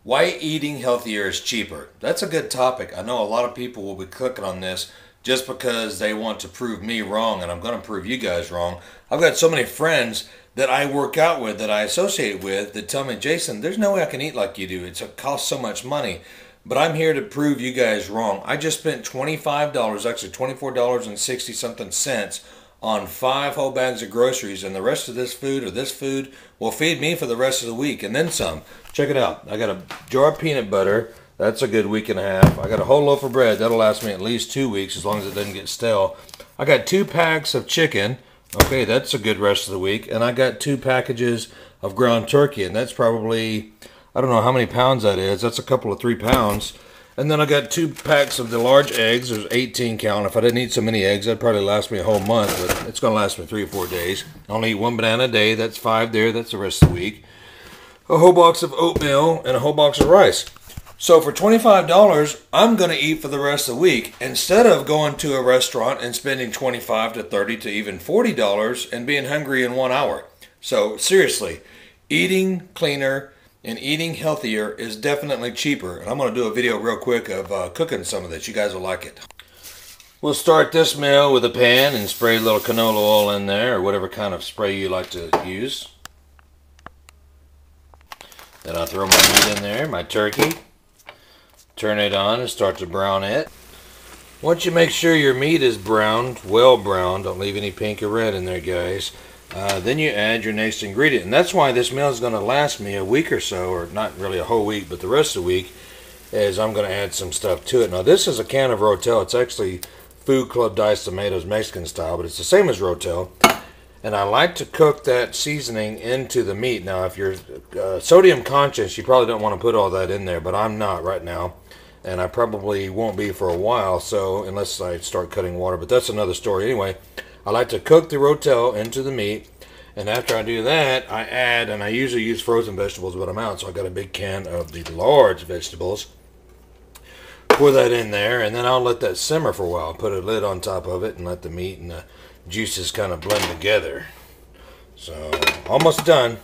Why eating healthier is cheaper. That's a good topic. I know a lot of people will be clicking on this just because they want to prove me wrong, and I'm going to prove you guys wrong. I've got so many friends that I work out with, that I associate with, that tell me, Jason, there's no way I can eat like you do. It costs so much money. But I'm here to prove you guys wrong. I just spent $25, actually $24.60 something cents on 5 whole bags of groceries, and the rest of this food will feed me for the rest of the week and then some. Check it out. I got a jar of peanut butter. That's a good week and a half. I got a whole loaf of bread. That'll last me at least 2 weeks as long as it doesn't get stale. I got 2 packs of chicken. Okay, that's a good rest of the week. And I got 2 packages of ground turkey, and that's probably, I don't know how many pounds that is. That's a couple of 3 pounds. And then I got 2 packs of the large eggs. There's 18 count. If I didn't eat so many eggs, that'd probably last me a whole month, but it's going to last me 3 or 4 days. I only eat 1 banana a day. That's 5 there. That's the rest of the week. A whole box of oatmeal and a whole box of rice. So for $25, I'm going to eat for the rest of the week instead of going to a restaurant and spending $25 to $30 to even $40 and being hungry in 1 hour. So seriously, eating cleaner and eating healthier is definitely cheaper. And I'm going to do a video real quick of cooking some of this. You guys will like it. We'll start this meal with a pan and spray a little canola oil in there, or whatever kind of spray you like to use. Then I'll throw my meat in there, my turkey. Turn it on and start to brown it. Once you make sure your meat is browned, well browned, don't leave any pink or red in there, guys. Then you add your next ingredient. And that's why this meal is going to last me a week or so, or not really a whole week, but the rest of the week, is I'm going to add some stuff to it. Now this is a can of Rotel. It's actually Food Club diced tomatoes Mexican style, but it's the same as Rotel. And I like to cook that seasoning into the meat. Now if you're sodium conscious, you probably don't want to put all that in there, but I'm not right now. And I probably won't be for a while, so unless I start cutting water, but that's another story. Anyway, I like to cook the Rotel into the meat, and after I do that, I add, and I usually use frozen vegetables when I'm out, so I got a big can of the large vegetables. Pour that in there, and then I'll let that simmer for a while. Put a lid on top of it and let the meat and the juices kind of blend together. So, almost done.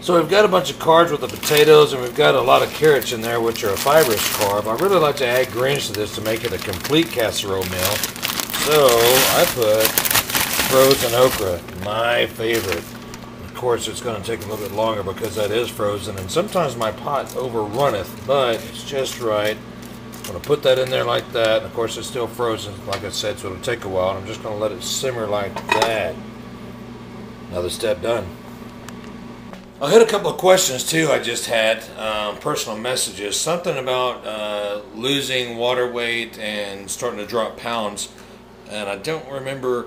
So we've got a bunch of carbs with the potatoes, and we've got a lot of carrots in there, which are a fibrous carb. I really like to add greens to this to make it a complete casserole meal. So I put frozen okra, my favorite. Of course, it's going to take a little bit longer because that is frozen, and sometimes my pot overrunneth, but it's just right. I'm going to put that in there like that. And of course, it's still frozen, like I said, so it'll take a while. I'm just going to let it simmer like that. Another step done. I had a couple of questions too. I just had personal messages, something about losing water weight and starting to drop pounds, and I don't remember.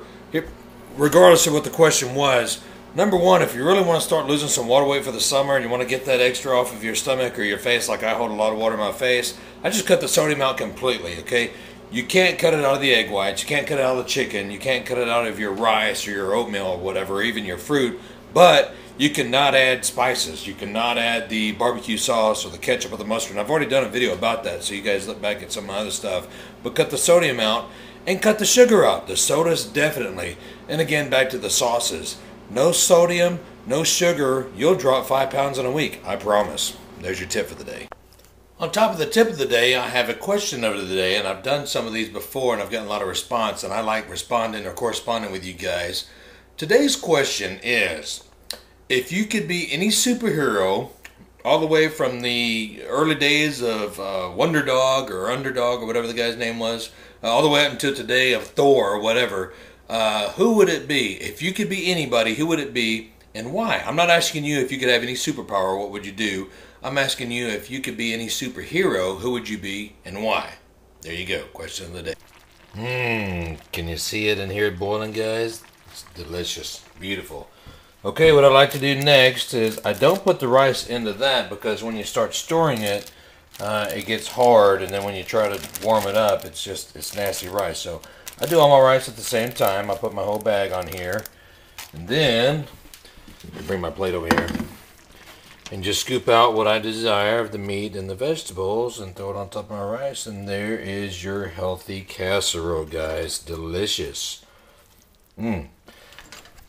Regardless of what the question was, number one, if you really want to start losing some water weight for the summer and you want to get that extra off of your stomach or your face, like I hold a lot of water in my face, I just cut the sodium out completely. Okay, you can't cut it out of the egg whites, you can't cut it out of the chicken, you can't cut it out of your rice or your oatmeal or whatever, or even your fruit, but you cannot add spices. You cannot add the barbecue sauce or the ketchup or the mustard. And I've already done a video about that, so you guys look back at some of my other stuff. But cut the sodium out and cut the sugar out. The sodas definitely. And again, back to the sauces. No sodium, no sugar. You'll drop 5 pounds in a week. I promise. There's your tip for the day. On top of the tip of the day, I have a question of the day, and I've done some of these before, and I've gotten a lot of response, and I like responding or corresponding with you guys. Today's question is, if you could be any superhero, all the way from the early days of Wonder Dog or Underdog or whatever the guy's name was, all the way up until today of Thor or whatever, who would it be? If you could be anybody, who would it be and why? I'm not asking you if you could have any superpower, what would you do? I'm asking you if you could be any superhero, who would you be and why? There you go, question of the day. Can you see it and hear it boiling, guys? It's delicious, beautiful. Okay, what I like to do next is I don't put the rice into that because when you start storing it, it gets hard, and then when you try to warm it up, it's nasty rice. So I do all my rice at the same time. I put my whole bag on here, and then bring my plate over here and just scoop out what I desire of the meat and the vegetables and throw it on top of my rice, and there is your healthy casserole, guys. Delicious.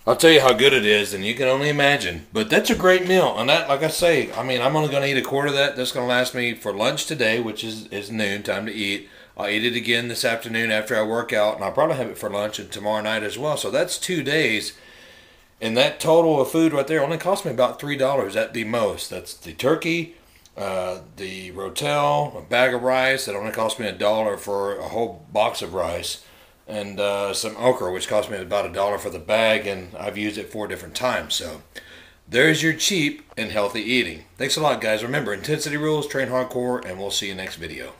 I'll tell you how good it is, and you can only imagine. But that's a great meal. And that, like I say, I mean, I'm only going to eat a quart of that. That's going to last me for lunch today, which is noon, time to eat. I'll eat it again this afternoon after I work out, and I'll probably have it for lunch and tomorrow night as well. So that's 2 days. And that total of food right there only cost me about $3 at the most. That's the turkey, the rotel, a bag of rice that only cost me $1 for a whole box of rice, and some okra, which cost me about $1 for the bag, and I've used it 4 different times. So there's your cheap and healthy eating. Thanks a lot, guys. Remember, intensity rules, train hardcore, and we'll see you next video.